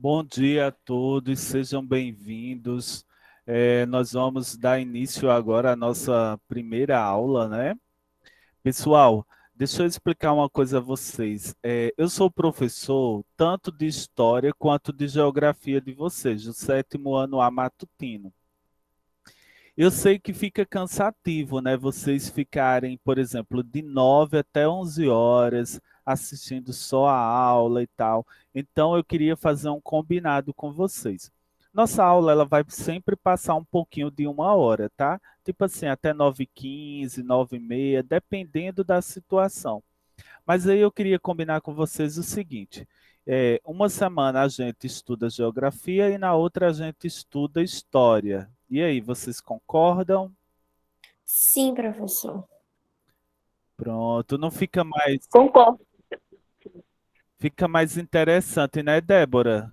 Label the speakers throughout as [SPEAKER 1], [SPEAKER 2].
[SPEAKER 1] Bom dia a todos, sejam bem-vindos. Nós vamos dar início agora à nossa primeira aula, né? Pessoal, deixa eu explicar uma coisa a vocês. Eu sou professor tanto de História quanto de Geografia de vocês, do sétimo ano A matutino. Eu sei que fica cansativo, né? Vocês ficarem, por exemplo, de 9 até 11 horas assistindo só a aula e tal. Então, eu queria fazer um combinado com vocês. Nossa aula ela vai sempre passar um pouquinho de uma hora, tá? Tipo assim, até 9h15, 9h30, dependendo da situação. Mas aí eu queria combinar com vocês o seguinte: uma semana a gente estuda geografia e na outra a gente estuda história. E aí, vocês concordam?
[SPEAKER 2] Sim, professor.
[SPEAKER 1] Pronto, não
[SPEAKER 2] Concordo.
[SPEAKER 1] fica mais interessante, né, Débora?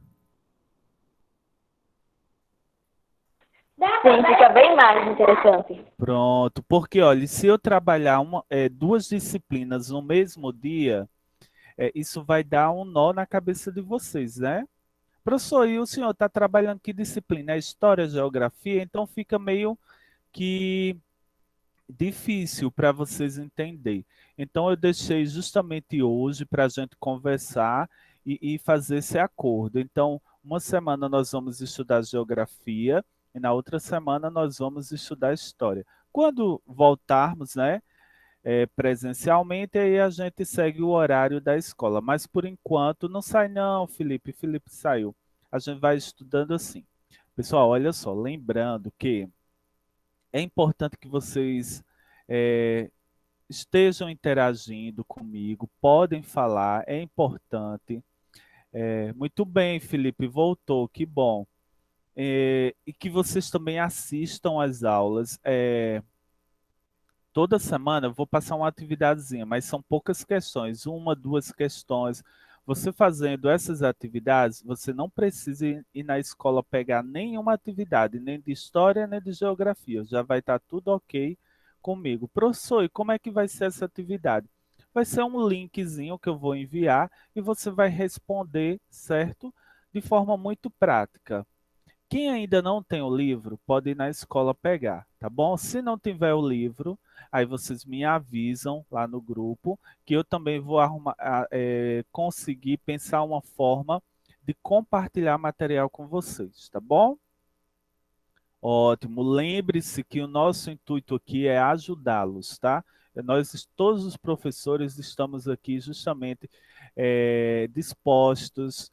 [SPEAKER 2] Sim, fica bem mais interessante.
[SPEAKER 1] Pronto, porque olha, se eu trabalhar duas disciplinas no mesmo dia, isso vai dar um nó na cabeça de vocês, né? Professor, e o senhor está trabalhando que disciplina? É história, geografia? Então fica meio que difícil para vocês entenderem. Então, eu deixei justamente hoje para a gente conversar e fazer esse acordo. Então, uma semana nós vamos estudar geografia e na outra semana nós vamos estudar história. Quando voltarmos, né, presencialmente, aí a gente segue o horário da escola. Mas por enquanto não sai não, Felipe. Felipe saiu. A gente vai estudando assim. Pessoal, olha só, lembrando que é importante que vocês é, estejam interagindo comigo, podem falar, é importante. Muito bem, Felipe, voltou, que bom. E que vocês também assistam às aulas. Toda semana eu vou passar uma atividadezinha, mas são poucas questões, uma, duas questões. Você fazendo essas atividades, você não precisa ir na escola pegar nenhuma atividade, nem de história, nem de geografia. Já vai estar tudo ok comigo. Professor, e como é que vai ser essa atividade? Vai ser um linkzinho que eu vou enviar e você vai responder, certo? De forma muito prática. Quem ainda não tem o livro, pode ir na escola pegar, tá bom? Se não tiver o livro, aí vocês me avisam lá no grupo, que eu também vou conseguir pensar uma forma de compartilhar material com vocês, tá bom? Ótimo. Lembre-se que o nosso intuito aqui é ajudá-los, tá? Todos os professores, estamos aqui justamente dispostos,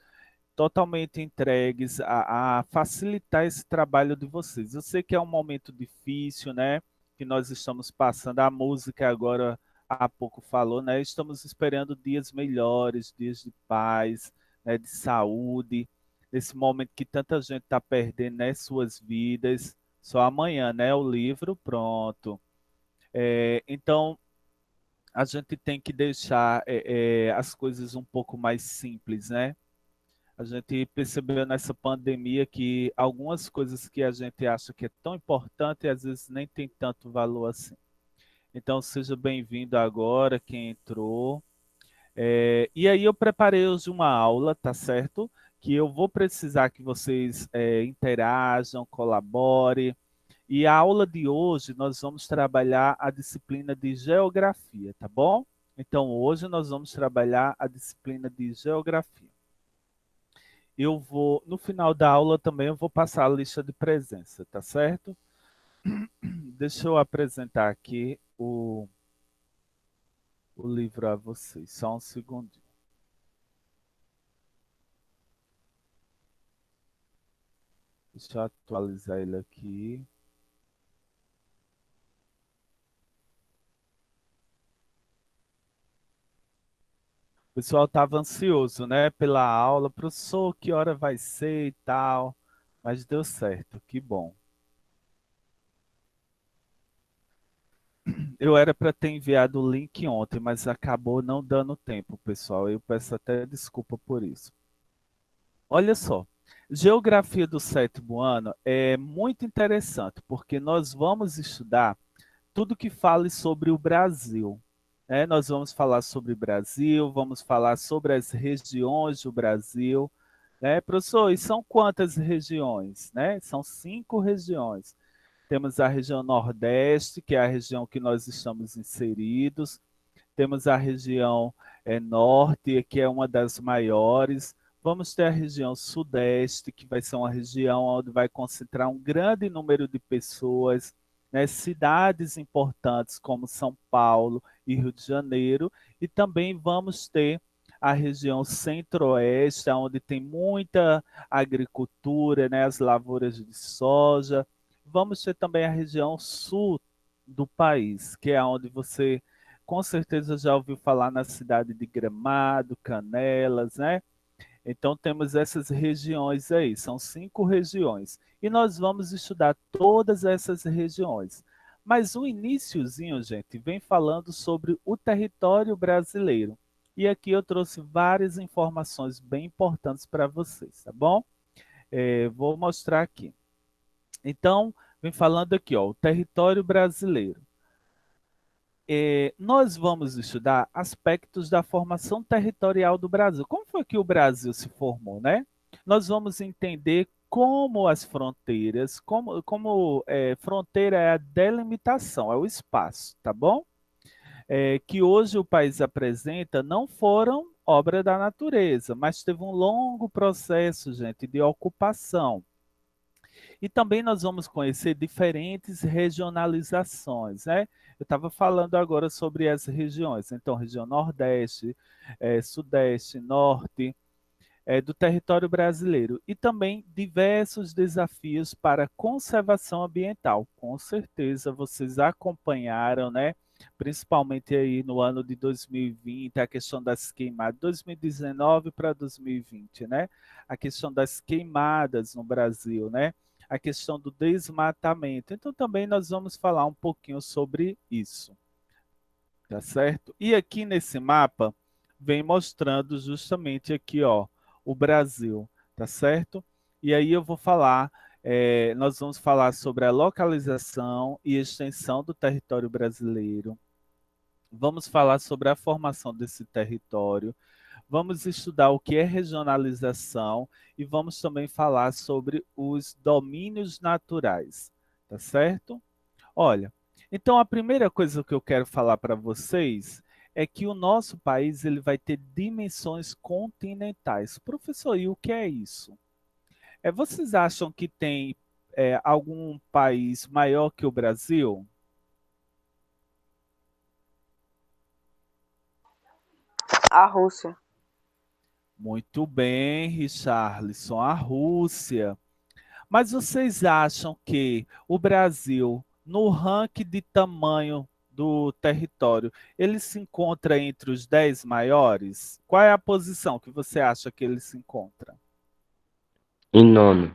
[SPEAKER 1] totalmente entregues a facilitar esse trabalho de vocês. Eu sei que é um momento difícil, né? Que nós estamos passando. A música agora há pouco falou, né? Estamos esperando dias melhores, dias de paz, né? De saúde. Nesse momento que tanta gente está perdendo, né? Suas vidas. Só amanhã, né? O livro pronto. Então a gente tem que deixar as coisas um pouco mais simples, né? A gente percebeu nessa pandemia que algumas coisas que a gente acha que é tão importante, às vezes nem tem tanto valor assim. Então, seja bem-vindo agora, quem entrou. E aí eu preparei hoje uma aula, tá certo? Que eu vou precisar que vocês interajam, colaborem. E a aula de hoje nós vamos trabalhar a disciplina de geografia, tá bom? Então, hoje nós vamos trabalhar a disciplina de geografia. No final da aula também eu vou passar a lista de presença, tá certo? Deixa eu apresentar aqui o livro a vocês, só um segundinho. Deixa eu atualizar ele aqui. O pessoal estava ansioso, né, pela aula, professor, que hora vai ser e tal, mas deu certo, que bom. Eu era para ter enviado o link ontem, mas acabou não dando tempo, pessoal. Eu peço até desculpa por isso. Olha só, geografia do sétimo ano é muito interessante, porque nós vamos estudar tudo que fale sobre o Brasil, né? Nós vamos falar sobre o Brasil, vamos falar sobre as regiões do Brasil, né, professor? E são quantas regiões, né? São 5 regiões. Temos a região Nordeste, que é a região que nós estamos inseridos. Temos a região Norte, que é uma das maiores. Vamos ter a região Sudeste, que vai ser uma região onde vai concentrar um grande número de pessoas, né? Cidades importantes como São Paulo e Rio de Janeiro. E também vamos ter a região Centro-Oeste, onde tem muita agricultura, né? As lavouras de soja. Vamos ter também a região Sul do país, que é onde você com certeza já ouviu falar na cidade de Gramado, Canelas, né? Então temos essas regiões aí, são 5 regiões. E nós vamos estudar todas essas regiões. Mas o iniciozinho, gente, vem falando sobre o território brasileiro. E aqui eu trouxe várias informações bem importantes para vocês, tá bom? Vou mostrar aqui. Então, vem falando aqui, ó, o território brasileiro. Nós vamos estudar aspectos da formação territorial do Brasil. Como foi que o Brasil se formou, né? Nós vamos entender como as fronteiras, fronteira é a delimitação, é o espaço, tá bom? Que hoje o país apresenta não foram obra da natureza, mas teve um longo processo, gente, de ocupação. E também nós vamos conhecer diferentes regionalizações, né? Eu estava falando agora sobre as regiões, então região Nordeste, Sudeste, Norte, do território brasileiro e também diversos desafios para a conservação ambiental. Com certeza vocês acompanharam, né? Principalmente aí no ano de 2020, a questão das queimadas, 2019 para 2020, né? A questão das queimadas no Brasil, né? A questão do desmatamento. Então também nós vamos falar um pouquinho sobre isso, tá certo? E aqui nesse mapa vem mostrando justamente aqui, ó, o Brasil, tá certo? E aí eu vou falar, nós vamos falar sobre a localização e extensão do território brasileiro. Vamos falar sobre a formação desse território. Vamos estudar o que é regionalização e vamos também falar sobre os domínios naturais, tá certo? Olha, então a primeira coisa que eu quero falar para vocês é que o nosso país ele vai ter dimensões continentais. Professor, e o que é isso? Vocês acham que tem algum país maior que o Brasil?
[SPEAKER 3] A Rússia.
[SPEAKER 1] Muito bem, Richarlison, a Rússia. Mas vocês acham que o Brasil, no ranking de tamanho do território, ele se encontra entre os 10 maiores? Qual é a posição que você acha que ele se encontra?
[SPEAKER 4] Em nono.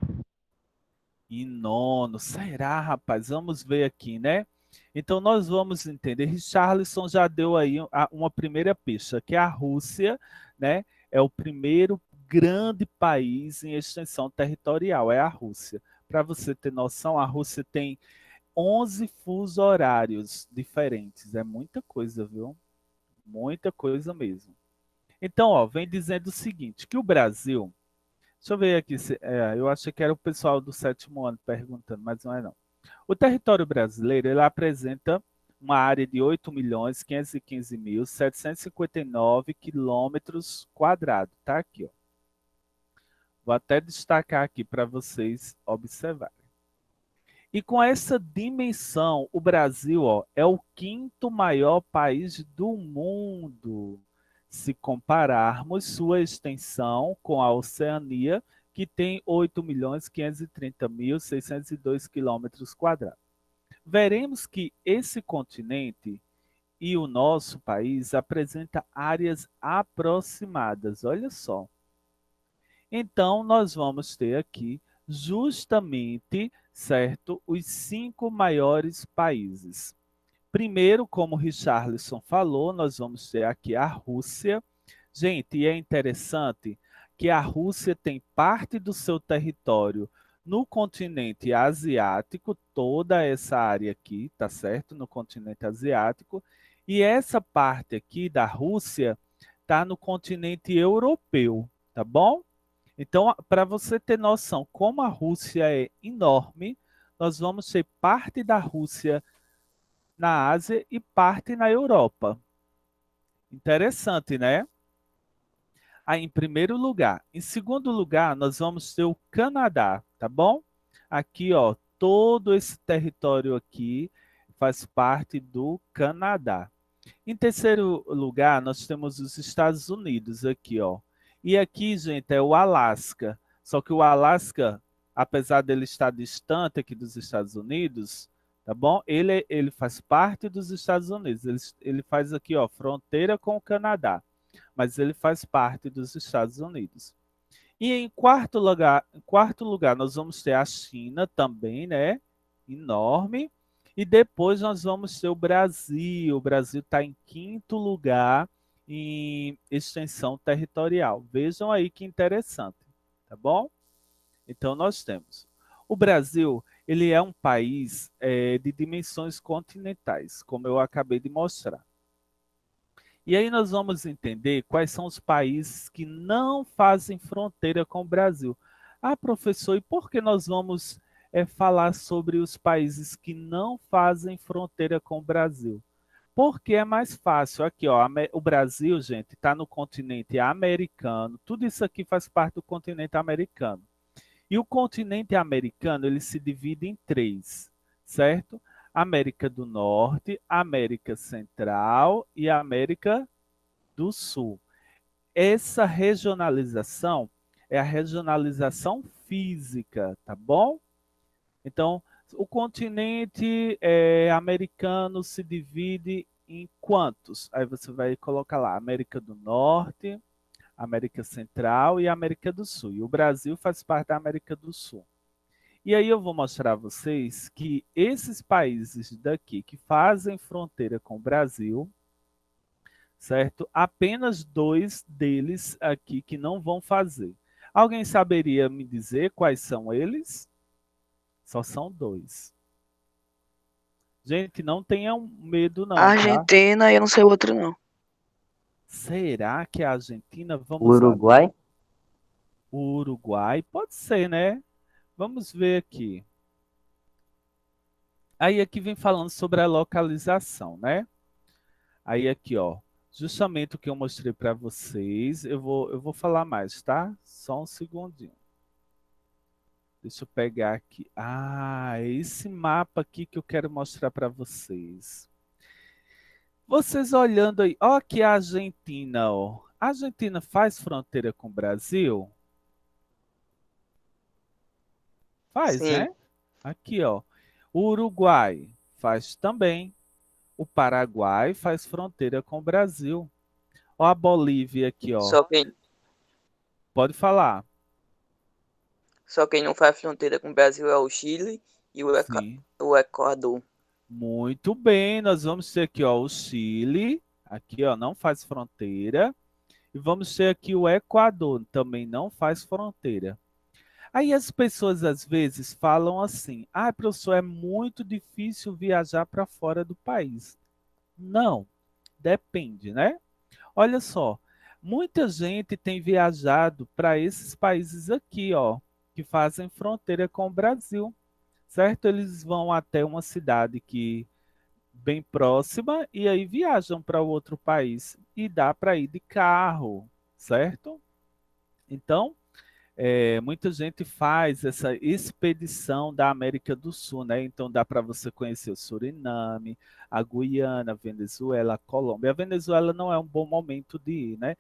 [SPEAKER 1] Em nono. Será, rapaz? Vamos ver aqui, né? Então, nós vamos entender. Richarlison já deu aí uma primeira pista, que a Rússia, né, é o primeiro grande país em extensão territorial, é a Rússia. Para você ter noção, a Rússia tem 11 fusos horários diferentes. É muita coisa, viu? Muita coisa mesmo. Então, ó, vem dizendo o seguinte, que o Brasil. Deixa eu ver aqui. Eu achei que era o pessoal do 7º ano perguntando, mas não é não. O território brasileiro ele apresenta uma área de 8.515.759 quilômetros quadrados. Tá aqui, ó. Vou até destacar aqui para vocês observarem. E com essa dimensão, o Brasil, ó, é o quinto maior país do mundo, se compararmos sua extensão com a Oceania, que tem 8.530.602 quilômetros quadrados. Veremos que esse continente e o nosso país apresenta áreas aproximadas. Olha só. Então, nós vamos ter aqui justamente, certo, os 5 maiores países. Primeiro, como o Richarlison falou, nós vamos ter aqui a Rússia. Gente, e é interessante que a Rússia tem parte do seu território no continente asiático, toda essa área aqui, tá certo? No continente asiático. E essa parte aqui da Rússia está no continente europeu, tá bom? Então, para você ter noção como a Rússia é enorme, nós vamos ter parte da Rússia na Ásia e parte na Europa. Interessante, né? Aí, em primeiro lugar. Em segundo lugar, nós vamos ter o Canadá, tá bom? Aqui, ó, todo esse território aqui faz parte do Canadá. Em terceiro lugar, nós temos os Estados Unidos aqui, ó. E aqui, gente, é o Alasca. Só que o Alasca, apesar dele estar distante aqui dos Estados Unidos, tá bom? Ele faz parte dos Estados Unidos. Ele faz aqui, ó, fronteira com o Canadá. Mas ele faz parte dos Estados Unidos. E em quarto lugar, nós vamos ter a China também, né? Enorme. E depois nós vamos ter o Brasil. O Brasil está em quinto lugar em extensão territorial. Vejam aí que interessante, tá bom? Então nós temos. O Brasil, ele é um país de dimensões continentais, como eu acabei de mostrar. E aí nós vamos entender quais são os países que não fazem fronteira com o Brasil. Ah, professor, e por que nós vamos falar sobre os países que não fazem fronteira com o Brasil? Porque é mais fácil. Aqui, ó, o Brasil, gente, está no continente americano. Tudo isso aqui faz parte do continente americano. E o continente americano, ele se divide em três, certo? América do Norte, América Central e América do Sul. Essa regionalização é a regionalização física, tá bom? Então, o continente americano se divide em quantos? Aí você vai colocar lá, América do Norte, América Central e América do Sul. E o Brasil faz parte da América do Sul. E aí eu vou mostrar a vocês que esses países daqui que fazem fronteira com o Brasil, certo? Apenas dois deles aqui que não vão fazer. Alguém saberia me dizer quais são eles? Só são dois. Gente, não tenham medo não, tá?
[SPEAKER 3] Argentina e eu não sei o outro, não.
[SPEAKER 1] Será que é a Argentina? Vamos lá.
[SPEAKER 4] Uruguai,
[SPEAKER 1] O Uruguai? Pode ser, né? Vamos ver aqui. Aí aqui vem falando sobre a localização, né? Aí aqui, ó, justamente o que eu mostrei para vocês, eu vou falar mais, tá? Só um segundinho. Deixa eu pegar aqui. Ah, é esse mapa aqui que eu quero mostrar para vocês. Vocês olhando aí, ó, aqui a Argentina, ó. A Argentina faz fronteira com o Brasil? Faz,
[SPEAKER 3] Sim.
[SPEAKER 1] né? Aqui, ó. O Uruguai faz também. O Paraguai faz fronteira com o Brasil. Ó a Bolívia aqui, ó.
[SPEAKER 3] Só quem,
[SPEAKER 1] Pode falar.
[SPEAKER 3] só quem não faz fronteira com o Brasil é o Chile e
[SPEAKER 1] Sim.
[SPEAKER 3] o Equador.
[SPEAKER 1] Muito bem, nós vamos ter aqui, ó, o Chile. Aqui, ó, não faz fronteira. E vamos ter aqui o Equador, também não faz fronteira. Aí as pessoas às vezes falam assim: ah, professor, é muito difícil viajar para fora do país. Não, depende, né? Olha só, muita gente tem viajado para esses países aqui, ó, que fazem fronteira com o Brasil, certo? Eles vão até uma cidade que bem próxima e aí viajam para o outro país e dá para ir de carro, certo? Então, muita gente faz essa expedição da América do Sul, né? Então dá para você conhecer o Suriname, a Guiana, a Venezuela, a Colômbia. A Venezuela não é um bom momento de ir, né?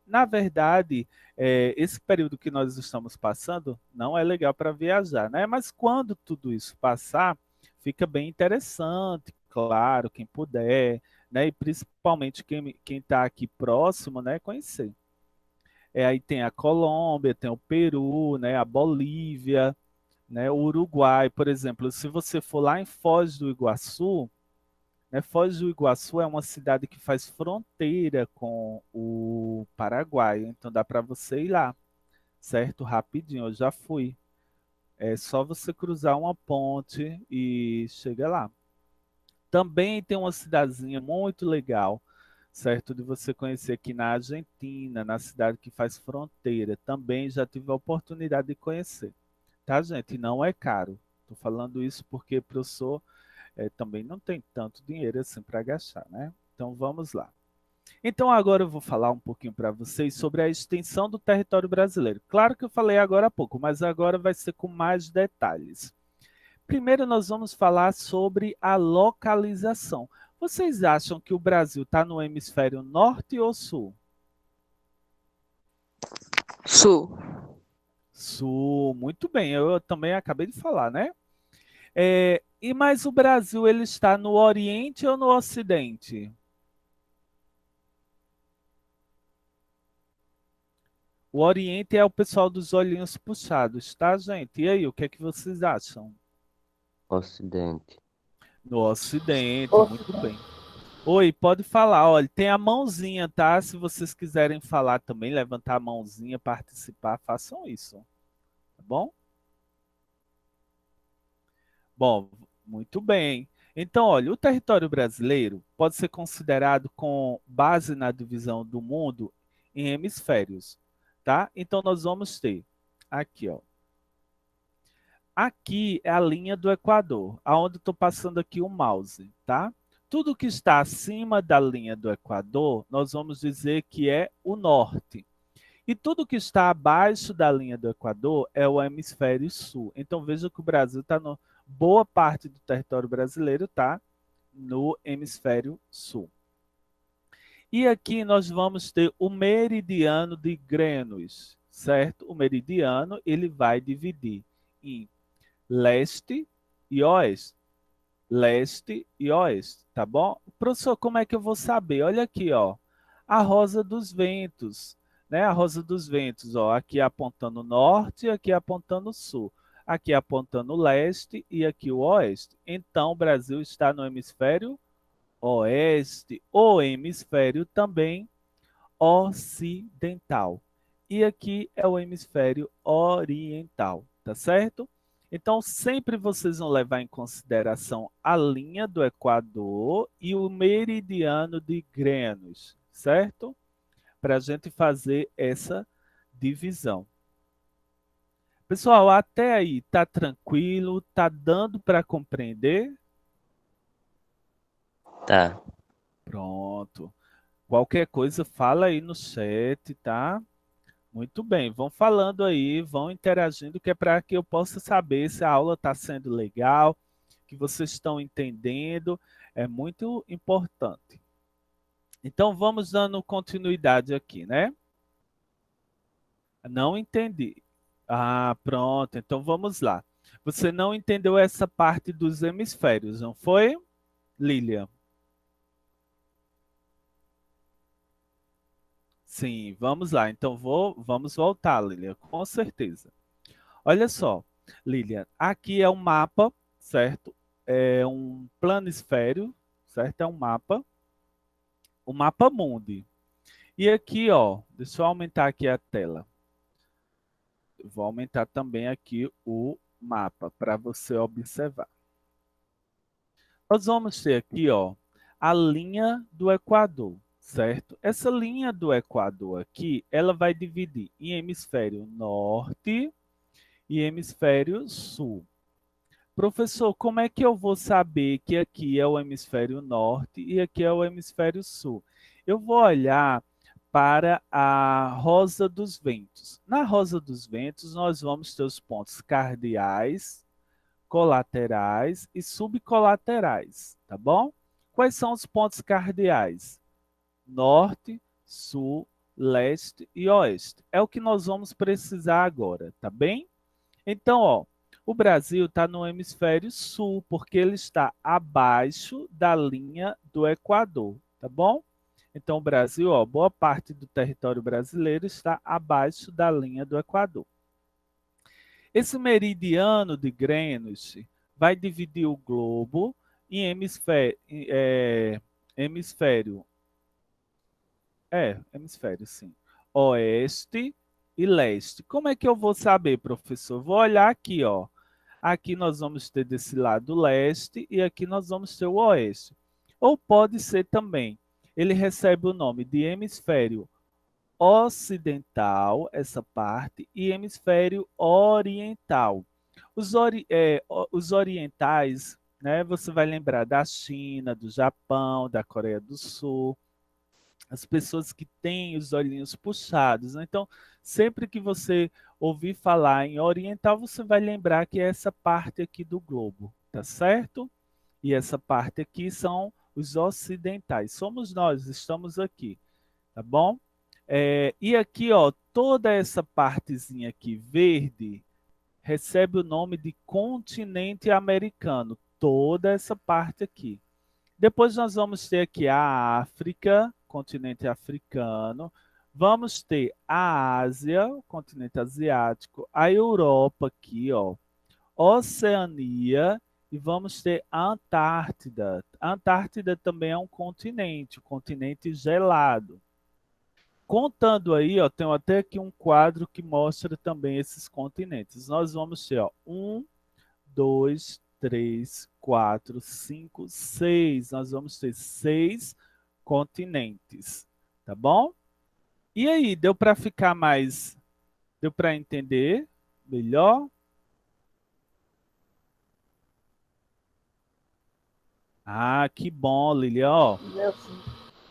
[SPEAKER 1] Na verdade, esse período que nós estamos passando não é legal para viajar, né? Mas quando tudo isso passar, fica bem interessante, claro, quem puder, né? E principalmente quem está aqui próximo, né? Conhecer. Aí tem a Colômbia, tem o Peru, né, a Bolívia, né, o Uruguai, por exemplo. Se você for lá em Foz do Iguaçu, né, Foz do Iguaçu é uma cidade que faz fronteira com o Paraguai, então dá para você ir lá, certo? Rapidinho, eu já fui. É só você cruzar uma ponte e chega lá. Também tem uma cidadezinha muito legal, certo? De você conhecer aqui na Argentina, na cidade que faz fronteira. Também já tive a oportunidade de conhecer, tá, gente? E não é caro. Estou falando isso porque o professor também não tem tanto dinheiro assim para gastar, né? Então vamos lá. Então agora eu vou falar um pouquinho para vocês sobre a extensão do território brasileiro. Claro que eu falei agora há pouco, mas agora vai ser com mais detalhes. Primeiro nós vamos falar sobre a localização. Vocês acham que o Brasil está no hemisfério norte ou sul?
[SPEAKER 3] Sul.
[SPEAKER 1] Sul, muito bem. Eu também acabei de falar, né? Mas o Brasil ele está no Oriente ou no Ocidente? O Oriente é o pessoal dos olhinhos puxados, tá, gente? E aí, o que é que vocês acham?
[SPEAKER 4] Ocidente.
[SPEAKER 1] No Ocidente, muito bem. Oi, pode falar. Olha, tem a mãozinha, tá? Se vocês quiserem falar também, levantar a mãozinha, participar, façam isso, tá bom? Bom, muito bem. Então, olha, o território brasileiro pode ser considerado com base na divisão do mundo em hemisférios, tá? Então, nós vamos ter aqui, ó. Aqui é a linha do Equador, aonde estou passando aqui o mouse, tá? Tudo que está acima da linha do Equador, nós vamos dizer que é o norte. E tudo que está abaixo da linha do Equador é o hemisfério sul. Então veja que o Brasil está no boa parte do território brasileiro está no hemisfério sul. E aqui nós vamos ter o meridiano de Greenwich, certo? O meridiano ele vai dividir em leste e oeste. Leste e oeste, tá bom? Professor, como é que eu vou saber? Olha aqui, ó. A rosa dos ventos, né? A rosa dos ventos, ó, aqui apontando norte, aqui apontando sul. Aqui apontando leste e aqui o oeste. Então, o Brasil está no hemisfério oeste, o hemisfério também ocidental. E aqui é o hemisfério oriental, tá certo? Então, sempre vocês vão levar em consideração a linha do Equador e o meridiano de Greenwich, certo? Para a gente fazer essa divisão. Pessoal, até aí tá tranquilo? Tá dando para compreender?
[SPEAKER 4] Tá.
[SPEAKER 1] Pronto. Qualquer coisa, fala aí no chat, tá? Muito bem, vão falando aí, vão interagindo, que é para que eu possa saber se a aula está sendo legal, que vocês estão entendendo, é muito importante. Então, vamos dando continuidade aqui, né? Não entendi. Ah, pronto, então vamos lá. Você não entendeu essa parte dos hemisférios, não foi, Lilian? Sim, vamos lá. Então vamos voltar, Lilian, com certeza. Olha só, Lilian, aqui é um mapa, certo? É um planisfério, certo? É um mapa, o mapa mundi. E aqui, ó, deixa eu aumentar aqui a tela. Eu vou aumentar também aqui o mapa para você observar. Nós vamos ter aqui, ó, a linha do Equador, certo? Essa linha do Equador aqui, ela vai dividir em hemisfério norte e hemisfério sul. Professor, como é que eu vou saber que aqui é o hemisfério norte e aqui é o hemisfério sul? Eu vou olhar para a rosa dos ventos. Na rosa dos ventos, nós vamos ter os pontos cardeais, colaterais e subcolaterais, tá bom? Quais são os pontos cardeais? Norte, sul, leste e oeste. É o que nós vamos precisar agora, tá bem? Então, ó, o Brasil está no hemisfério sul, porque ele está abaixo da linha do Equador, tá bom? Então, o Brasil, ó, boa parte do território brasileiro está abaixo da linha do Equador. Esse meridiano de Greenwich vai dividir o globo em hemisfério, sim, oeste e leste. Como é que eu vou saber, professor? Vou olhar aqui, ó. Aqui nós vamos ter desse lado leste e aqui nós vamos ter o oeste. Ou pode ser também ele recebe o nome de hemisfério ocidental, essa parte, e hemisfério oriental. Os orientais, né, você vai lembrar da China, do Japão, da Coreia do Sul, as pessoas que têm os olhinhos puxados, né? Então, sempre que você ouvir falar em oriental, você vai lembrar que é essa parte aqui do globo, tá certo? E essa parte aqui são os ocidentais. Somos nós, estamos aqui, tá bom? E aqui, ó, toda essa partezinha aqui verde recebe o nome de continente americano. Toda essa parte aqui. Depois nós vamos ter aqui a África, continente africano. Vamos ter a Ásia, o continente asiático. A Europa aqui, ó. Oceania. E vamos ter a Antártida. A Antártida também é um continente, um continente gelado. Contando aí, ó, tem até aqui um quadro que mostra também esses continentes. Nós vamos ter, ó, 1, 2, 3, 4, 5, 6. Nós vamos ter 6 continentes, tá bom? E aí, deu para ficar mais, deu para entender melhor? Ah, que bom, Lilia, ó.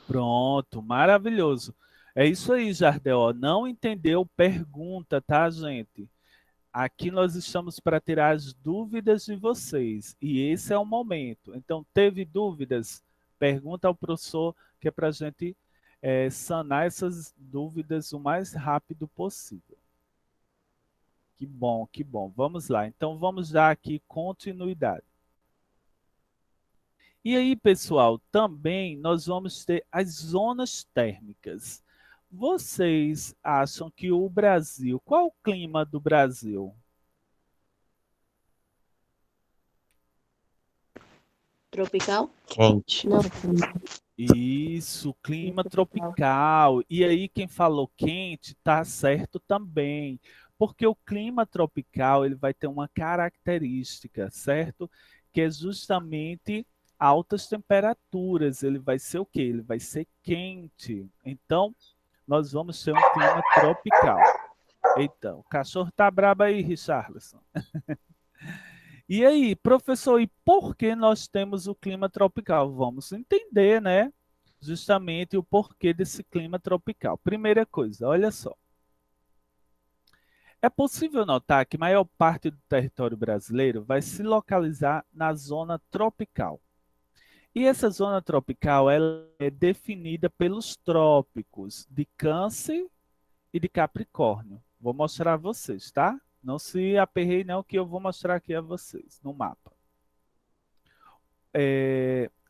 [SPEAKER 1] Pronto, maravilhoso. É isso aí, Jardel, ó. Não entendeu? Pergunta, tá, gente? Aqui nós estamos para tirar as dúvidas de vocês e esse é o momento. Então, teve dúvidas? Pergunta ao professor que é para a gente sanar essas dúvidas o mais rápido possível. Que bom, que bom. Vamos lá. Então, vamos dar aqui continuidade. E aí, pessoal, também nós vamos ter as zonas térmicas. Vocês acham que o Brasil, qual o clima do Brasil?
[SPEAKER 5] Tropical?
[SPEAKER 4] Quente.
[SPEAKER 5] Não.
[SPEAKER 1] Isso, clima tropical. E aí, quem falou quente, tá certo também. Porque o clima tropical, ele vai ter uma característica, certo? Que é justamente altas temperaturas. Ele vai ser o quê? Ele vai ser quente. Então, nós vamos ter um clima tropical. Eita, o cachorro tá brabo aí, Richarlison. E aí, professor, e por que nós temos o clima tropical? Vamos entender, né? Justamente o porquê desse clima tropical. Primeira coisa, olha só. É possível notar que a maior parte do território brasileiro vai se localizar na zona tropical. E essa zona tropical ela é definida pelos trópicos de Câncer e de Capricórnio. Vou mostrar a vocês, tá? Não se aperreiem não que eu vou mostrar aqui a vocês no mapa.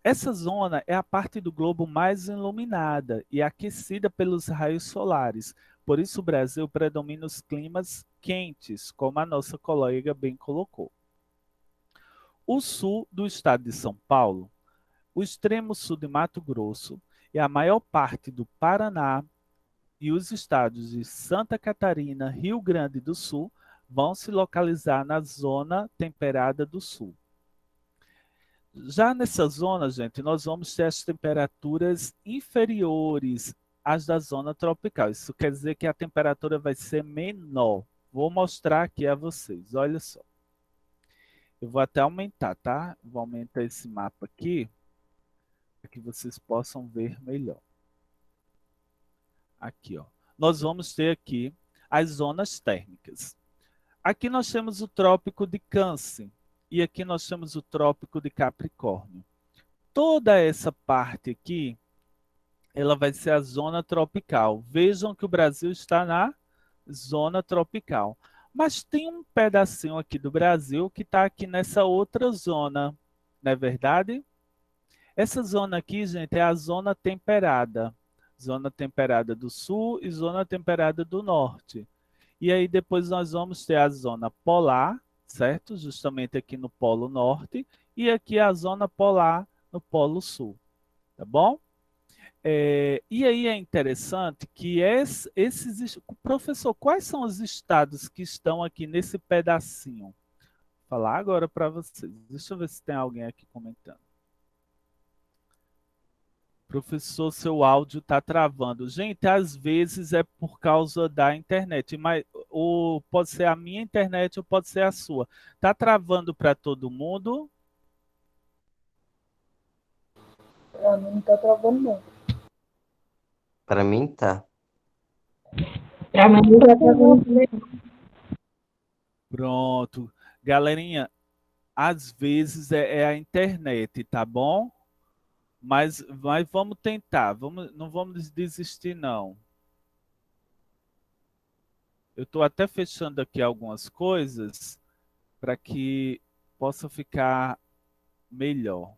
[SPEAKER 1] Essa zona é a parte do globo mais iluminada e aquecida pelos raios solares. Por isso o Brasil predomina os climas quentes, como a nossa colega bem colocou. O sul do estado de São Paulo, o extremo sul de Mato Grosso e a maior parte do Paraná e os estados de Santa Catarina, Rio Grande do Sul vão se localizar na zona temperada do sul. Já nessa zona, gente, nós vamos ter as temperaturas inferiores às da zona tropical. Isso quer dizer que a temperatura vai ser menor. Vou mostrar aqui a vocês, olha só. Eu vou até aumentar, tá? Vou aumentar esse mapa aqui, para que vocês possam ver melhor. Aqui, ó. Nós vamos ter aqui as zonas térmicas. Aqui nós temos o Trópico de Câncer e aqui nós temos o Trópico de Capricórnio. Toda essa parte aqui, ela vai ser a zona tropical. Vejam que o Brasil está na zona tropical. Mas tem um pedacinho aqui do Brasil que está aqui nessa outra zona, não é verdade? Essa zona aqui, gente, é a zona temperada. Zona temperada do sul e zona temperada do norte. E aí depois nós vamos ter a zona polar, certo? Justamente aqui no Polo Norte. E aqui a zona polar no Polo Sul, tá bom? E aí é interessante que esses... Professor, quais são os estados que estão aqui nesse pedacinho? Vou falar agora para vocês. Deixa eu ver se tem alguém aqui comentando. Professor, seu áudio está travando. Gente, às vezes é por causa da internet, mas ou pode ser a minha internet ou pode ser a sua. Tá travando para todo mundo?
[SPEAKER 6] Pra mim não tá travando, não.
[SPEAKER 4] Pra mim tá.
[SPEAKER 2] Pra mim não tá travando também.
[SPEAKER 1] Pronto. Galerinha, às vezes é a internet, tá bom? Mas vamos tentar. Não vamos desistir, não. Eu estou até fechando aqui algumas coisas para que possa ficar melhor.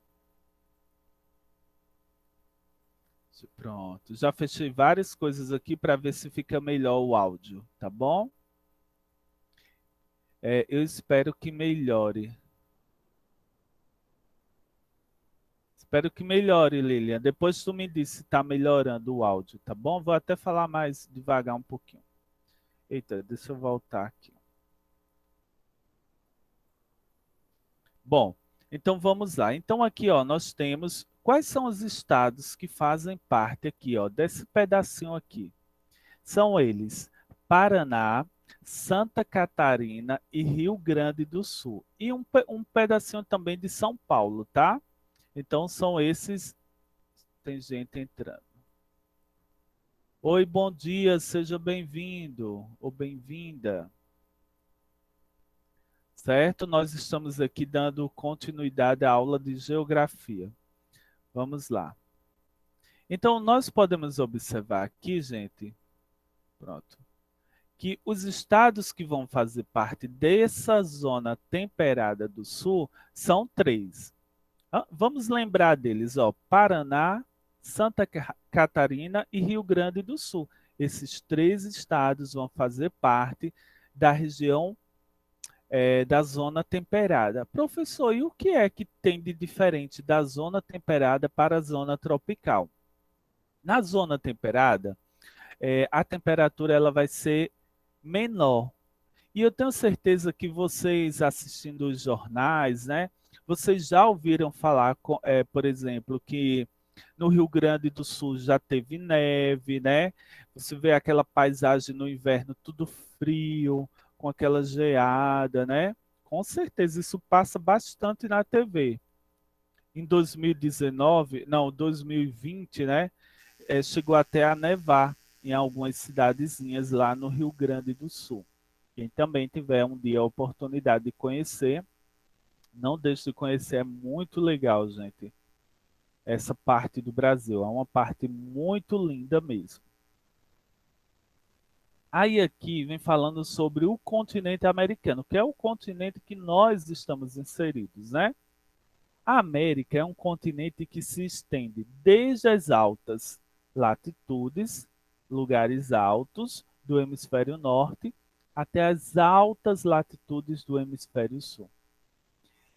[SPEAKER 1] Pronto. Já fechei várias coisas aqui para ver se fica melhor o áudio, tá bom? Eu espero que melhore. Espero que melhore, Lilian. Depois tu me diz se está melhorando o áudio, tá bom? Vou até falar mais devagar um pouquinho. Eita, deixa eu voltar aqui. Bom, então vamos lá. Então aqui, ó, nós temos quais são os estados que fazem parte aqui, ó, desse pedacinho aqui. São eles: Paraná, Santa Catarina e Rio Grande do Sul. E um pedacinho também de São Paulo, tá? Então são esses. Tem gente entrando. Oi, bom dia, seja bem-vindo ou bem-vinda. Certo? Nós estamos aqui dando continuidade à aula de geografia. Vamos lá. Então, nós podemos observar aqui, gente, pronto, que os estados que vão fazer parte dessa zona temperada do sul são 3. Vamos lembrar deles, ó, Paraná, Santa Catarina e Rio Grande do Sul. Esses 3 estados vão fazer parte da região da zona temperada. Professor, e o que é que tem de diferente da zona temperada para a zona tropical? Na zona temperada, a temperatura ela vai ser menor. E eu tenho certeza que vocês assistindo os jornais, né? Vocês já ouviram falar, por exemplo, que no Rio Grande do Sul já teve neve, né? Você vê aquela paisagem no inverno tudo frio, com aquela geada, né? Com certeza isso passa bastante na TV. Em 2019, não, 2020, né? Chegou até a nevar em algumas cidadezinhas lá no Rio Grande do Sul. Quem também tiver um dia a oportunidade de conhecer, não deixe de conhecer, é muito legal, gente. Essa parte do Brasil, é uma parte muito linda mesmo. Aí aqui vem falando sobre o continente americano, que é o continente que nós estamos inseridos, né? A América é um continente que se estende desde as altas latitudes, lugares altos do hemisfério norte, até as altas latitudes do hemisfério sul.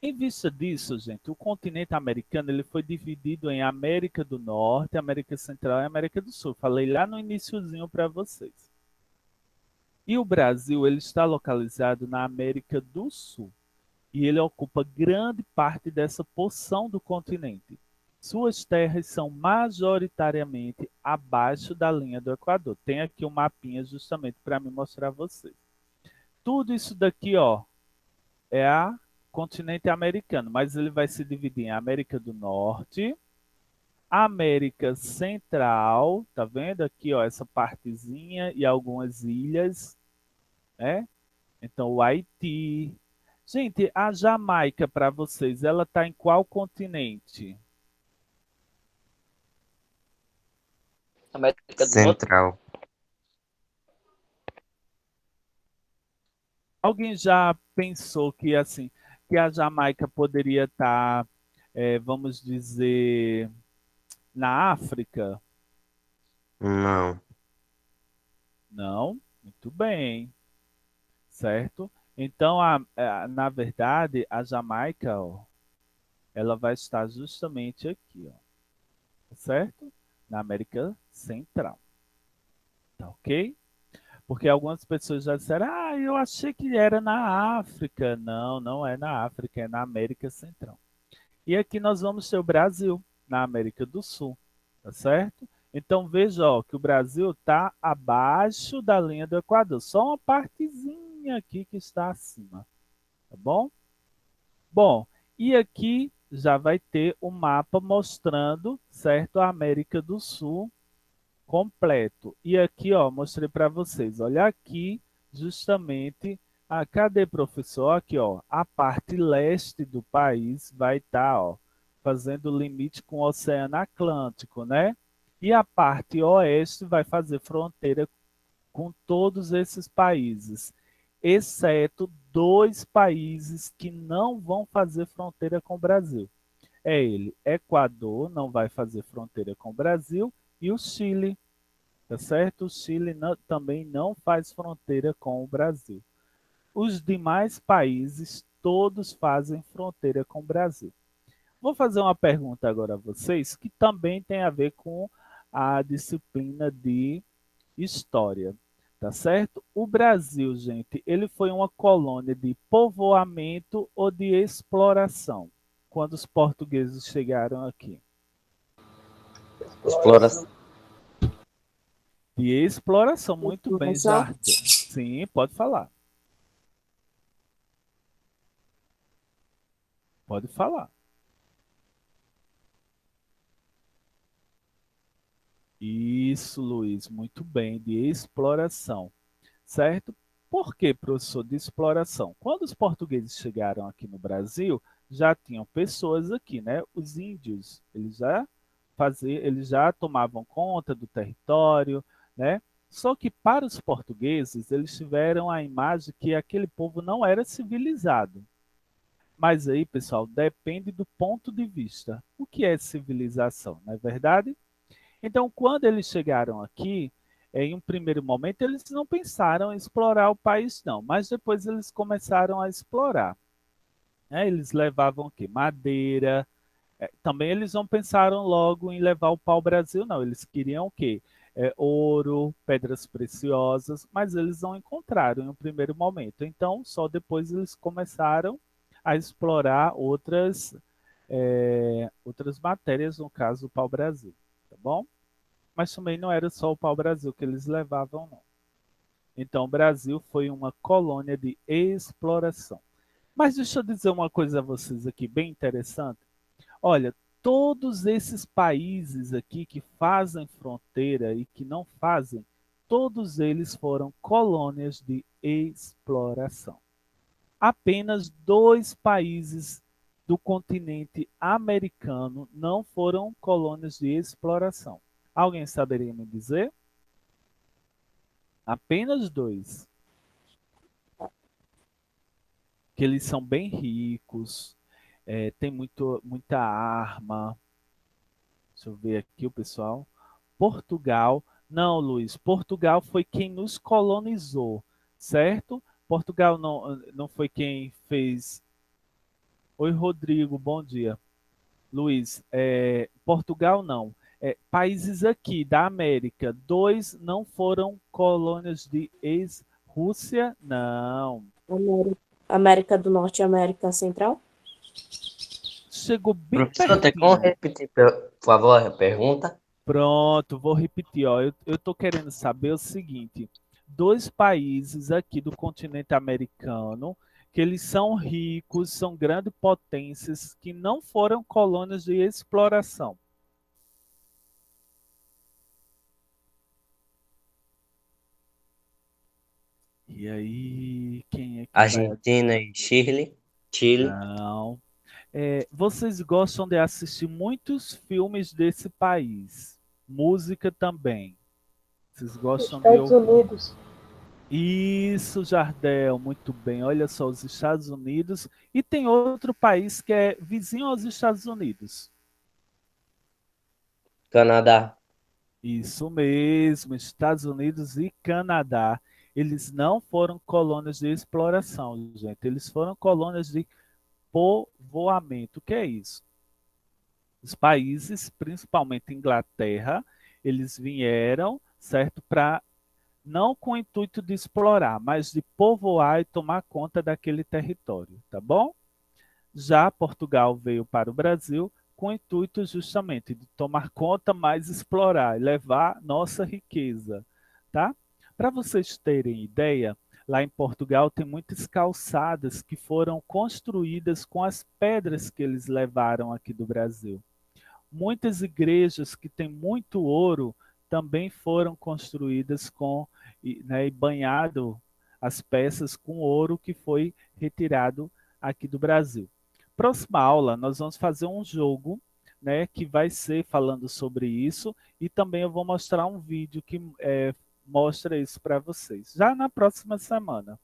[SPEAKER 1] Em vista disso, gente, o continente americano ele foi dividido em América do Norte, América Central e América do Sul. Falei lá no iniciozinho para vocês. E o Brasil ele está localizado na América do Sul. E ele ocupa grande parte dessa porção do continente. Suas terras são majoritariamente abaixo da linha do Equador. Tem aqui um mapinha justamente para me mostrar a vocês. Tudo isso daqui, ó, é a continente americano, mas ele vai se dividir em América do Norte, América Central, tá vendo aqui, ó, essa partezinha e algumas ilhas, né? Então, o Haiti. Gente, a Jamaica para vocês, ela está em qual continente?
[SPEAKER 3] América do Norte.
[SPEAKER 4] Central.
[SPEAKER 1] Alguém já pensou que assim, que a Jamaica poderia estar, vamos dizer, na África?
[SPEAKER 4] Não.
[SPEAKER 1] Não? Muito bem, certo? Então, na verdade, a Jamaica, ó, ela vai estar justamente aqui, ó, certo? Na América Central, tá ok? Porque algumas pessoas já disseram, eu achei que era na África. Não, não é na África, é na América Central. E aqui nós vamos ter o Brasil, na América do Sul, tá certo? Então veja, ó, que o Brasil está abaixo da linha do Equador, só uma partezinha aqui que está acima, tá bom? Bom, e aqui já vai ter o mapa mostrando, certo, a América do Sul completo. E aqui, ó, mostrei para vocês. Olha aqui, justamente, cadê professor? Aqui, ó, a parte leste do país vai estar, ó, fazendo limite com o Oceano Atlântico, né? E a parte oeste vai fazer fronteira com todos esses países, exceto dois países que não vão fazer fronteira com o Brasil. É ele, Equador não vai fazer fronteira com o Brasil e o Chile, tá certo? O Chile também não faz fronteira com o Brasil. Os demais países todos fazem fronteira com o Brasil. Vou fazer uma pergunta agora a vocês que também tem a ver com a disciplina de história, tá certo? O Brasil, gente, ele foi uma colônia de povoamento ou de exploração quando os portugueses chegaram aqui?
[SPEAKER 4] Exploração.
[SPEAKER 1] De exploração, muito bem,
[SPEAKER 5] Exploração.
[SPEAKER 1] Jardel. Sim, pode falar. Pode falar. Isso, Luiz, muito bem, de exploração, certo? Por que, professor, de exploração? Quando os portugueses chegaram aqui no Brasil, já tinham pessoas aqui, né? Os índios, eles já tomavam conta do território, né? Só que para os portugueses, eles tiveram a imagem que aquele povo não era civilizado. Mas aí, pessoal, depende do ponto de vista. O que é civilização, não é verdade? Então, quando eles chegaram aqui, em um primeiro momento, eles não pensaram em explorar o país, não, mas depois eles começaram a explorar, né? Eles levavam o quê? Madeira. Também eles não pensaram logo em levar o pau-brasil, não. Eles queriam o quê? Ouro, pedras preciosas, mas eles não encontraram em um primeiro momento. Então, só depois eles começaram a explorar outras matérias, no caso, o pau-brasil, tá bom? Mas também não era só o pau-brasil que eles levavam, não. Então, o Brasil foi uma colônia de exploração. Mas deixa eu dizer uma coisa a vocês aqui, bem interessante. Olha, todos esses países aqui que fazem fronteira e que não fazem, todos eles foram colônias de exploração. Apenas dois países do continente americano não foram colônias de exploração. Alguém saberia me dizer? Apenas dois. Que eles são bem ricos, tem muita arma. Deixa eu ver aqui o pessoal. Portugal. Não, Luiz, Portugal foi quem nos colonizou, certo? Portugal não foi quem fez. Oi, Rodrigo, bom dia. Luiz, Portugal não. Países aqui da América, dois não foram colônias de ex-Rússia, não.
[SPEAKER 5] América do Norte e América Central?
[SPEAKER 1] Chegou bem
[SPEAKER 4] Professor, tem como
[SPEAKER 1] pertinho.
[SPEAKER 4] repetir, por favor, a pergunta?
[SPEAKER 1] Pronto, vou repetir. Ó. Eu estou querendo saber o seguinte: dois países aqui do continente americano, que eles são ricos, são grandes potências, que não foram colônias de exploração. E aí, quem é que vai?
[SPEAKER 4] Argentina e Chile. Chile.
[SPEAKER 1] Não. Vocês gostam de assistir muitos filmes desse país? Música também. Vocês gostam de
[SPEAKER 6] Estados
[SPEAKER 1] ouvir?
[SPEAKER 6] Unidos.
[SPEAKER 1] Isso, Jardel, muito bem. Olha só, os Estados Unidos. E tem outro país que é vizinho aos Estados Unidos.
[SPEAKER 4] Canadá.
[SPEAKER 1] Isso mesmo, Estados Unidos e Canadá. Eles não foram colônias de exploração, gente. Eles foram colônias de povoamento. O que é isso? Os países, principalmente Inglaterra, eles vieram, certo, para não com o intuito de explorar, mas de povoar e tomar conta daquele território, tá bom? Já Portugal veio para o Brasil com o intuito justamente de tomar conta, mais explorar e levar nossa riqueza, tá? Para vocês terem ideia, lá em Portugal tem muitas calçadas que foram construídas com as pedras que eles levaram aqui do Brasil. Muitas igrejas que têm muito ouro também foram construídas com, né, e banhado as peças com ouro que foi retirado aqui do Brasil. Próxima aula, nós vamos fazer um jogo, né, que vai ser falando sobre isso, e também eu vou mostrar um vídeo que mostra isso para vocês. Já na próxima semana.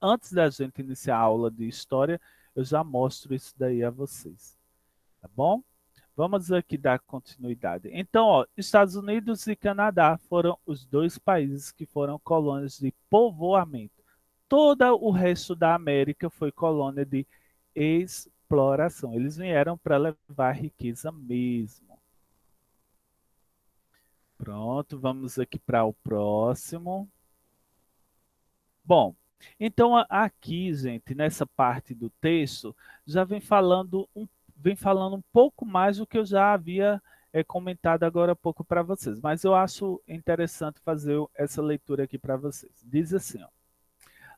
[SPEAKER 1] Antes da gente iniciar a aula de história, eu já mostro isso daí a vocês. Tá bom? Vamos aqui dar continuidade. Então, ó, Estados Unidos e Canadá foram os dois países que foram colônias de povoamento. Todo o resto da América foi colônia de exploração. Eles vieram para levar riqueza mesmo. Pronto, vamos aqui para o próximo. Bom, então aqui, gente, nessa parte do texto, já vem falando um pouco mais do que eu já havia comentado agora há pouco para vocês, mas eu acho interessante fazer essa leitura aqui para vocês. Diz assim, ó,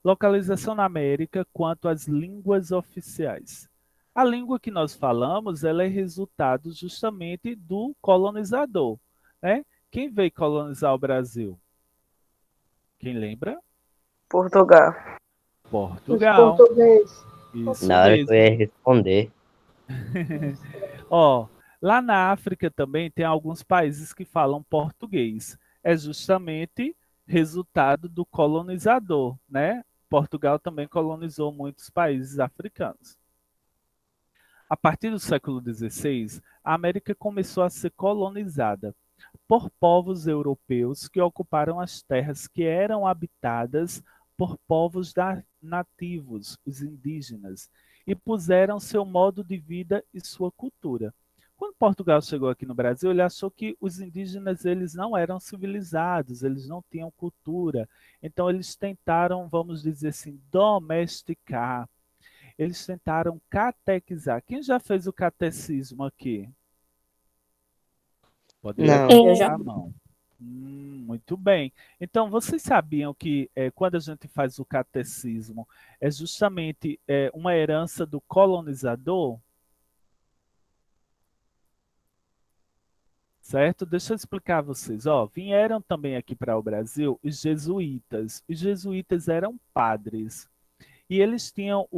[SPEAKER 1] localização na América quanto às línguas oficiais. A língua que nós falamos, ela é resultado justamente do colonizador, né? Quem veio colonizar o Brasil? Quem lembra?
[SPEAKER 3] Portugal.
[SPEAKER 6] Os
[SPEAKER 1] Portugal.
[SPEAKER 6] portugueses.
[SPEAKER 1] Isso
[SPEAKER 4] Na hora que
[SPEAKER 1] mesmo.
[SPEAKER 4] eu ia responder.
[SPEAKER 1] Ó, lá na África também tem alguns países que falam português. É justamente resultado do colonizador, né? Portugal também colonizou muitos países africanos. A partir do século XVI, a América começou a ser colonizada por povos europeus que ocuparam as terras que eram habitadas por povos nativos, os indígenas, e puseram seu modo de vida e sua cultura. Quando Portugal chegou aqui no Brasil, ele achou que os indígenas eles não eram civilizados, eles não tinham cultura. Então eles tentaram, vamos dizer assim, domesticar. Eles tentaram catequizar. Quem já fez o catecismo aqui? Pode
[SPEAKER 4] Não.
[SPEAKER 5] Eu já.
[SPEAKER 1] levantar a mão. Muito bem. Então, vocês sabiam que quando a gente faz o catecismo, é justamente uma herança do colonizador? Certo? Deixa eu explicar a vocês. Ó, vieram também aqui para o Brasil os jesuítas. Os jesuítas eram padres. E eles tinham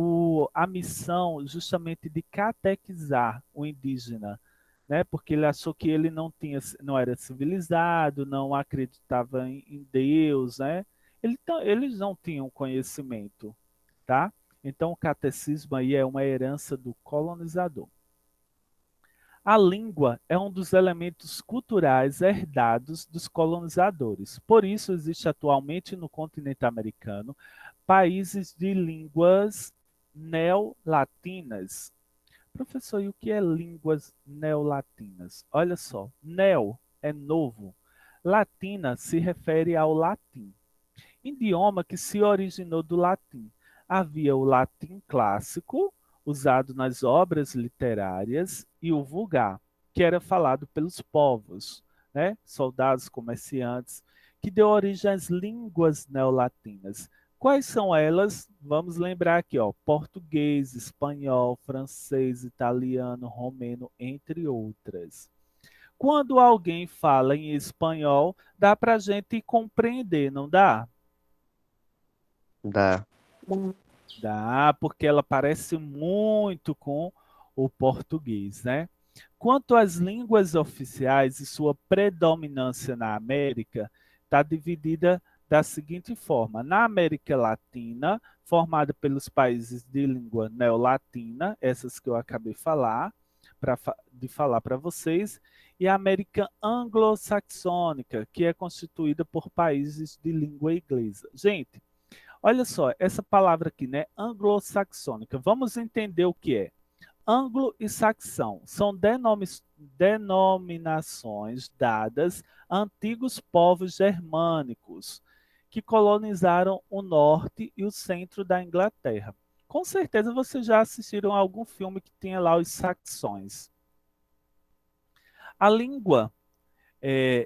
[SPEAKER 1] a missão justamente de catequizar o indígena, né? Porque ele achou que ele não era civilizado, não acreditava em Deus, né? Eles não tinham conhecimento, tá? Então o catecismo aí é uma herança do colonizador. A língua é um dos elementos culturais herdados dos colonizadores. Por isso existe atualmente no continente americano países de línguas neolatinas. Professor, e o que é línguas neolatinas? Olha só, neo é novo. Latina se refere ao latim, idioma que se originou do latim. Havia o latim clássico, usado nas obras literárias, e o vulgar, que era falado pelos povos, né? Soldados, comerciantes, que deu origem às línguas neolatinas. Quais são elas? Vamos lembrar aqui, ó, português, espanhol, francês, italiano, romeno, entre outras. Quando alguém fala em espanhol, dá para a gente compreender, não dá?
[SPEAKER 4] Dá.
[SPEAKER 1] Dá, porque ela parece muito com o português, né? Quanto às línguas oficiais e sua predominância na América, está dividida da seguinte forma: na América Latina, formada pelos países de língua neolatina, essas que eu acabei de falar para vocês, e a América anglo-saxônica, que é constituída por países de língua inglesa. Gente, olha só, essa palavra aqui, né? Anglo-saxônica. Vamos entender o que é. Anglo e saxão são denominações dadas a antigos povos germânicos que colonizaram o norte e o centro da Inglaterra. Com certeza vocês já assistiram a algum filme que tinha lá os saxões. A língua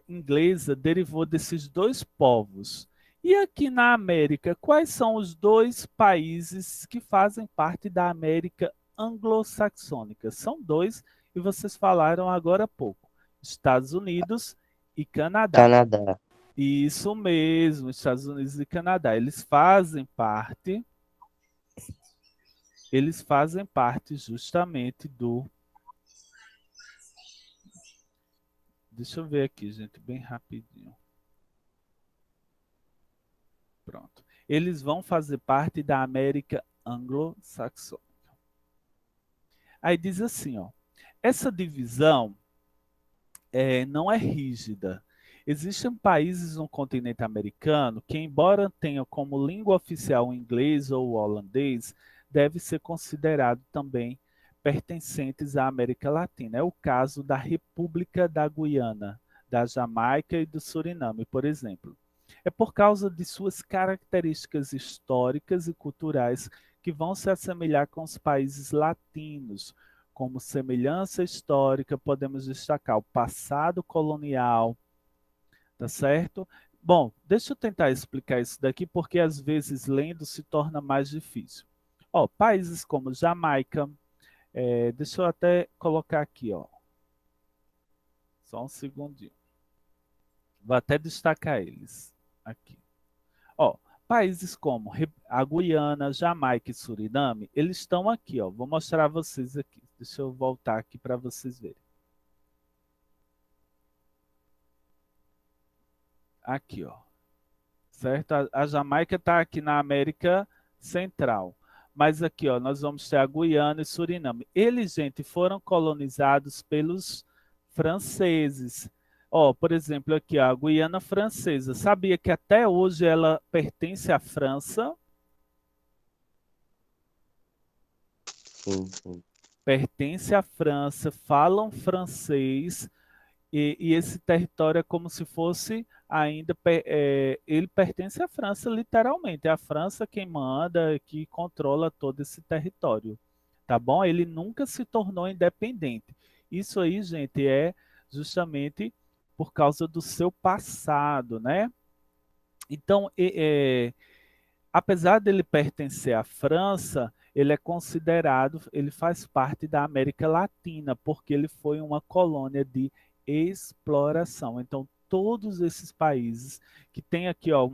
[SPEAKER 1] inglesa derivou desses dois povos. E aqui na América, quais são os dois países que fazem parte da América anglo-saxônica? São dois, e vocês falaram agora há pouco: Estados Unidos e Canadá.
[SPEAKER 4] Canadá.
[SPEAKER 1] Isso mesmo, Estados Unidos e Canadá. Eles fazem parte justamente do. Deixa eu ver aqui, gente, bem rapidinho. Pronto. Eles vão fazer parte da América anglo-saxônica. Aí diz assim, ó, essa divisão não é rígida. Existem países no continente americano que, embora tenham como língua oficial o inglês ou o holandês, deve ser considerado também pertencentes à América Latina. É o caso da República da Guiana, da Jamaica e do Suriname, por exemplo. É por causa de suas características históricas e culturais que vão se assemelhar com os países latinos. Como semelhança histórica, podemos destacar o passado colonial, tá certo? Bom, deixa eu tentar explicar isso daqui, porque às vezes lendo se torna mais difícil. Ó, países como Jamaica, deixa eu até colocar aqui, ó. Só um segundinho. Vou até destacar eles aqui. Ó, países como a Guiana, Jamaica e Suriname, eles estão aqui, ó. Vou mostrar a vocês aqui. Deixa eu voltar aqui para vocês verem. Aqui, ó. Certo? A Jamaica está aqui na América Central. Mas aqui, ó, nós vamos ter a Guiana e Suriname. Eles, gente, foram colonizados pelos franceses. Ó, por exemplo, aqui, ó, a Guiana Francesa. Sabia que até hoje ela pertence à França?
[SPEAKER 4] Sim, sim.
[SPEAKER 1] Pertence à França, falam francês. E esse território é como se fosse ainda. Ele pertence à França, literalmente. É a França quem manda, que controla todo esse território. Tá bom? Ele nunca se tornou independente. Isso aí, gente, é justamente por causa do seu passado, né? Então, apesar dele pertencer à França, ele é considerado, ele faz parte da América Latina, porque ele foi uma colônia de exploração. Então, todos esses países que tem aqui, ó,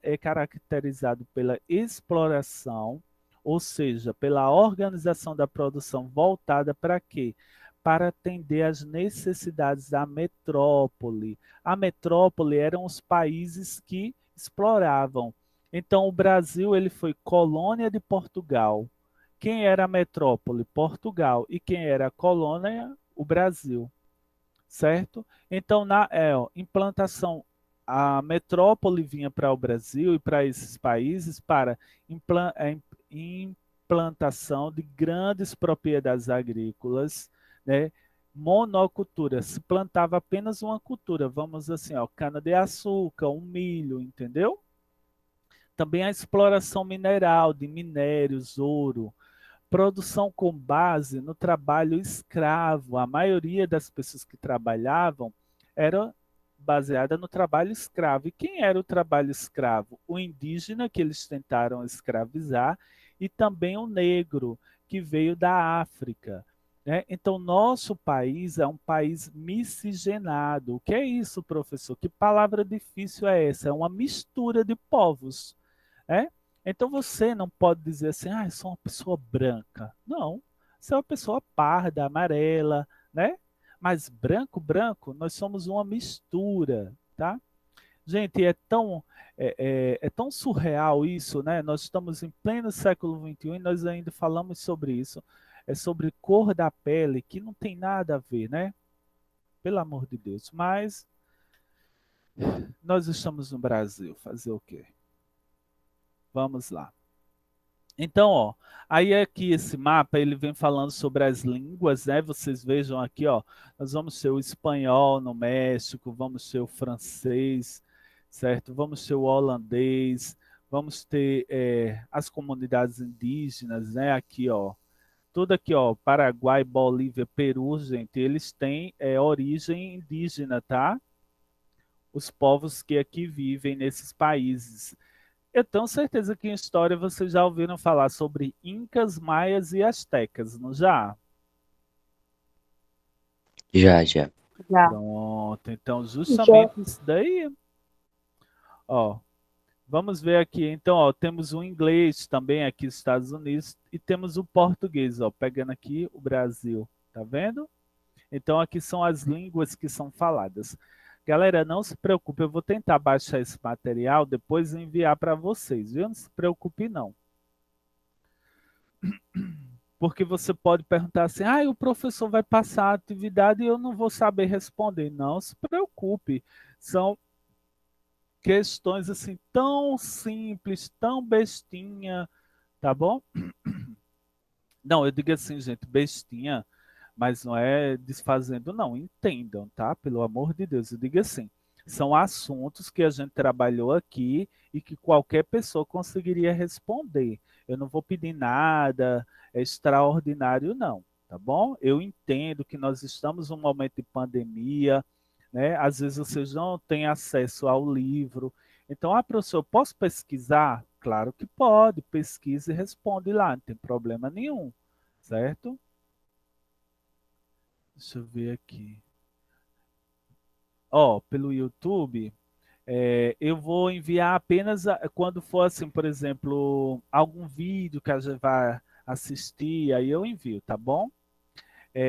[SPEAKER 1] é caracterizado pela exploração, ou seja, pela organização da produção voltada para quê? Para atender às necessidades da metrópole. A metrópole eram os países que exploravam. Então, o Brasil ele foi colônia de Portugal. Quem era a metrópole? Portugal. E quem era a colônia? O Brasil. Certo? Então, implantação, a metrópole vinha para o Brasil e para esses países para implantação de grandes propriedades agrícolas, né? Monocultura, se plantava apenas uma cultura, vamos assim, ó, cana-de-açúcar, um milho, entendeu? Também a exploração mineral de minérios, ouro, produção com base no trabalho escravo. A maioria das pessoas que trabalhavam era baseada no trabalho escravo. E quem era o trabalho escravo? O indígena, que eles tentaram escravizar, e também o negro, que veio da África. Né? Então, nosso país é um país miscigenado. O que é isso, professor? Que palavra difícil é essa? É uma mistura de povos. É? Então você não pode dizer assim, ah, eu sou uma pessoa branca. Não, você é uma pessoa parda, amarela, né? Mas branco, branco, nós somos uma mistura, tá? Gente, é tão surreal isso, né? Nós estamos em pleno século XXI e nós ainda falamos sobre isso. É sobre cor da pele, que não tem nada a ver, né? Pelo amor de Deus. Mas nós estamos no Brasil, fazer o quê? Vamos lá. Então, ó, aí aqui esse mapa, ele vem falando sobre as línguas, né? Vocês vejam aqui, ó, nós vamos ter o espanhol no México, vamos ter o francês, certo? Vamos ter o holandês, vamos ter as comunidades indígenas, né? Aqui, ó, tudo aqui, ó, Paraguai, Bolívia, Peru, gente, eles têm origem indígena, tá? Os povos que aqui vivem nesses países. Eu tenho certeza que em história vocês já ouviram falar sobre incas, maias e astecas, não já?
[SPEAKER 4] Já, já.
[SPEAKER 5] Já.
[SPEAKER 1] Pronto, então
[SPEAKER 6] Já.
[SPEAKER 1] justamente isso daí, ó. Vamos ver aqui, então, ó, temos o inglês também aqui nos Estados Unidos e temos o português, ó, pegando aqui o Brasil, tá vendo? Então aqui são as línguas que são faladas. Galera, não se preocupe, eu vou tentar baixar esse material, depois enviar para vocês, viu? Não se preocupe não. Porque você pode perguntar assim, ah, o professor vai passar a atividade e eu não vou saber responder. Não se preocupe, são questões assim tão simples, tão bestinha, tá bom? Não, eu digo assim, gente, bestinha, mas não é desfazendo, não. Entendam, tá? Pelo amor de Deus, eu digo assim. São assuntos que a gente trabalhou aqui e que qualquer pessoa conseguiria responder. Eu não vou pedir nada extraordinário, não, tá bom? Eu entendo que nós estamos num momento de pandemia, né? Às vezes vocês não têm acesso ao livro. Então, ah, professor, eu posso pesquisar? Claro que pode, pesquisa e responde lá, não tem problema nenhum, certo? Deixa eu ver aqui. Ó, pelo YouTube, eu vou enviar apenas quando for assim, por exemplo, algum vídeo que a gente vai assistir, aí eu envio, tá bom?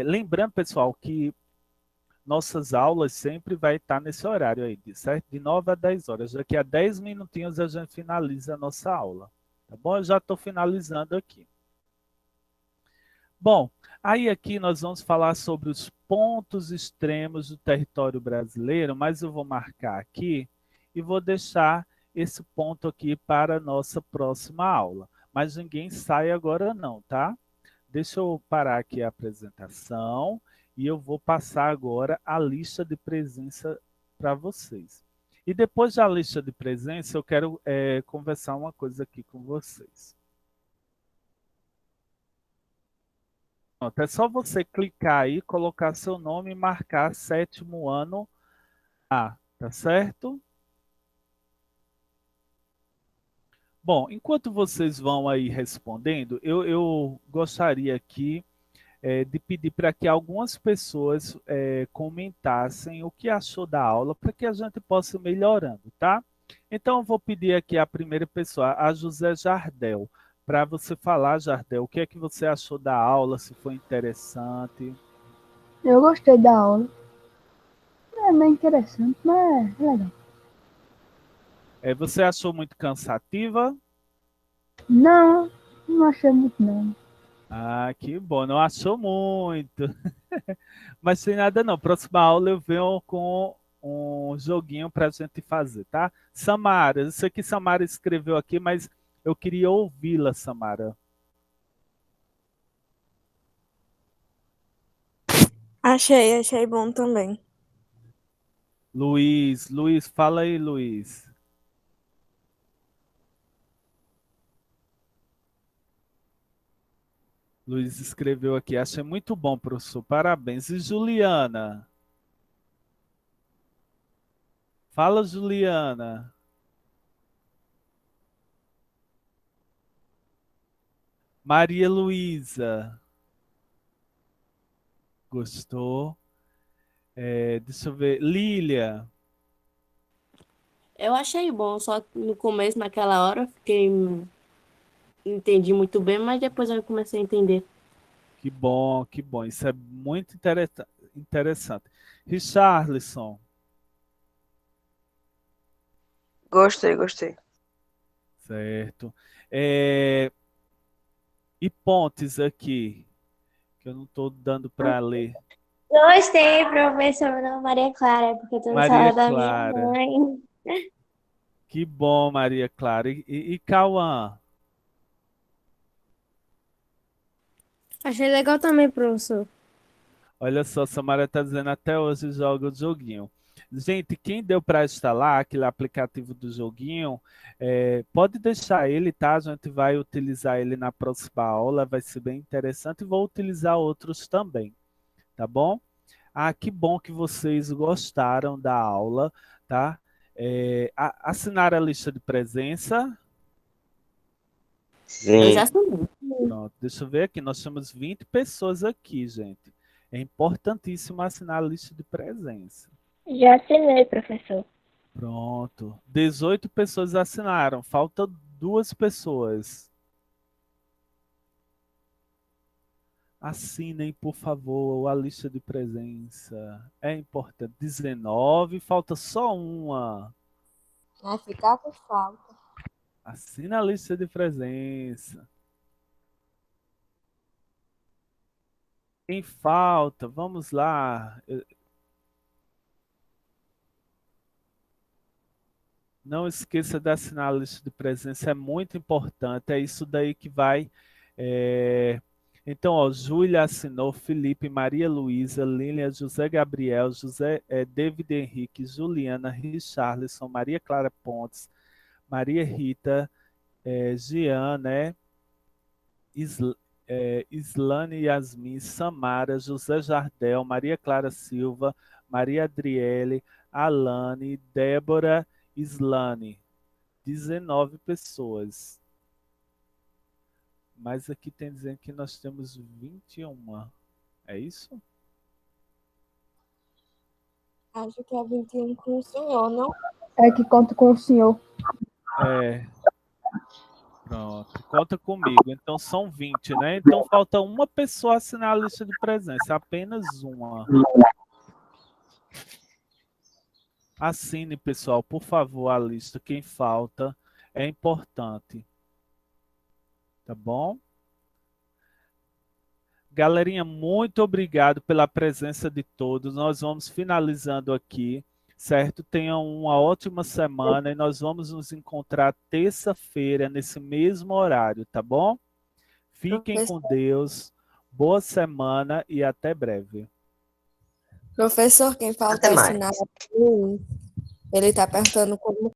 [SPEAKER 1] Lembrando, pessoal, que nossas aulas sempre vai estar nesse horário aí, certo? De 9 a 10 horas. Daqui a 10 minutinhos a gente finaliza a nossa aula, tá bom? Eu já estou finalizando aqui. Bom, aí aqui nós vamos falar sobre os pontos extremos do território brasileiro, mas eu vou marcar aqui e vou deixar esse ponto aqui para a nossa próxima aula. Mas ninguém sai agora não, tá? Deixa eu parar aqui a apresentação e eu vou passar agora a lista de presença para vocês. E depois da lista de presença, eu quero conversar uma coisa aqui com vocês. Pronto, é só você clicar aí, colocar seu nome e marcar sétimo ano A, tá certo? Bom, enquanto vocês vão aí respondendo, eu gostaria aqui de pedir para que algumas pessoas comentassem o que achou da aula, para que a gente possa ir melhorando, tá? Então, eu vou pedir aqui a primeira pessoa, a José Jardel, para você falar, Jardel, o que é que você achou da aula, se foi interessante.
[SPEAKER 6] Eu gostei da aula. É meio interessante, mas é legal.
[SPEAKER 1] Você achou muito cansativa?
[SPEAKER 6] Não, não achei muito não.
[SPEAKER 1] Ah, que bom, não achou muito. Mas sem nada não. Próxima aula eu venho com um joguinho para a gente fazer, tá? Samara, eu sei que Samara escreveu aqui, mas eu queria ouvi-la, Samara.
[SPEAKER 7] Achei bom também.
[SPEAKER 1] Luiz, fala aí, Luiz. Luiz escreveu aqui, achei muito bom, professor, parabéns. E Juliana? Fala, Juliana. Maria Luísa, gostou? Deixa eu ver. Lília,
[SPEAKER 5] Eu achei bom, só que no começo, naquela hora, eu fiquei, entendi muito bem, mas depois eu comecei a entender.
[SPEAKER 1] que bom, que bom. Isso é muito interessante. Richarlison,
[SPEAKER 3] Gostei.
[SPEAKER 1] certo. É, e Pontes aqui, que eu não estou dando para ler.
[SPEAKER 2] Gostei, professor. Meu nome é Maria Clara, porque eu tô na
[SPEAKER 1] Maria
[SPEAKER 2] sala da minha
[SPEAKER 1] Clara,
[SPEAKER 2] mãe.
[SPEAKER 1] que bom, Maria Clara. E Cauã,
[SPEAKER 7] Achei legal também, professor.
[SPEAKER 1] olha só, Samara está dizendo até hoje joga o joguinho. Gente, quem deu para instalar aquele aplicativo do joguinho, pode deixar ele, tá? A gente vai utilizar ele na próxima aula, vai ser bem interessante e vou utilizar outros também, tá bom? Ah, que bom que vocês gostaram da aula, tá? Assinar a lista de presença.
[SPEAKER 5] Eu já
[SPEAKER 4] Sim.
[SPEAKER 5] assinei.
[SPEAKER 1] Pronto, deixa eu ver aqui. Nós temos 20 pessoas aqui, gente. É importantíssimo assinar a lista de presença.
[SPEAKER 2] Já assinei, professor.
[SPEAKER 1] Pronto. 18 pessoas assinaram. Faltam 2 pessoas. Assinem, por favor, a lista de presença. É importante. 19, falta só uma.
[SPEAKER 7] Vai ficar com falta.
[SPEAKER 1] Assina a lista de presença. Quem falta? Vamos lá. Não esqueça de assinar a lista de presença, é muito importante. É isso daí que vai. é, Então, ó, Júlia assinou, Felipe, Maria Luísa, Lília, José Gabriel, David Henrique, Juliana, Richarlison, Maria Clara Pontes, Maria Rita, Jean, né? Islane Yasmin, Samara, José Jardel, Maria Clara Silva, Maria Adriele, Alane, Débora, Islane. 19 pessoas. Mas aqui tem dizendo que nós temos 21. É isso?
[SPEAKER 7] Acho que é 21 com o senhor, não?
[SPEAKER 6] É que conta com o senhor.
[SPEAKER 1] É. Pronto, conta comigo. Então são 20, né? Então falta uma pessoa assinar a lista de presença, apenas uma. Assine, pessoal, por favor, a lista. Quem falta é importante. Tá bom? Galerinha, muito obrigado pela presença de todos. Nós vamos finalizando aqui, certo? Tenham uma ótima semana e nós vamos nos encontrar terça-feira, nesse mesmo horário, tá bom? Fiquem com Deus, boa semana e até breve.
[SPEAKER 7] Professor, quem falta
[SPEAKER 4] Até mais.
[SPEAKER 7] assinar, ele está perguntando como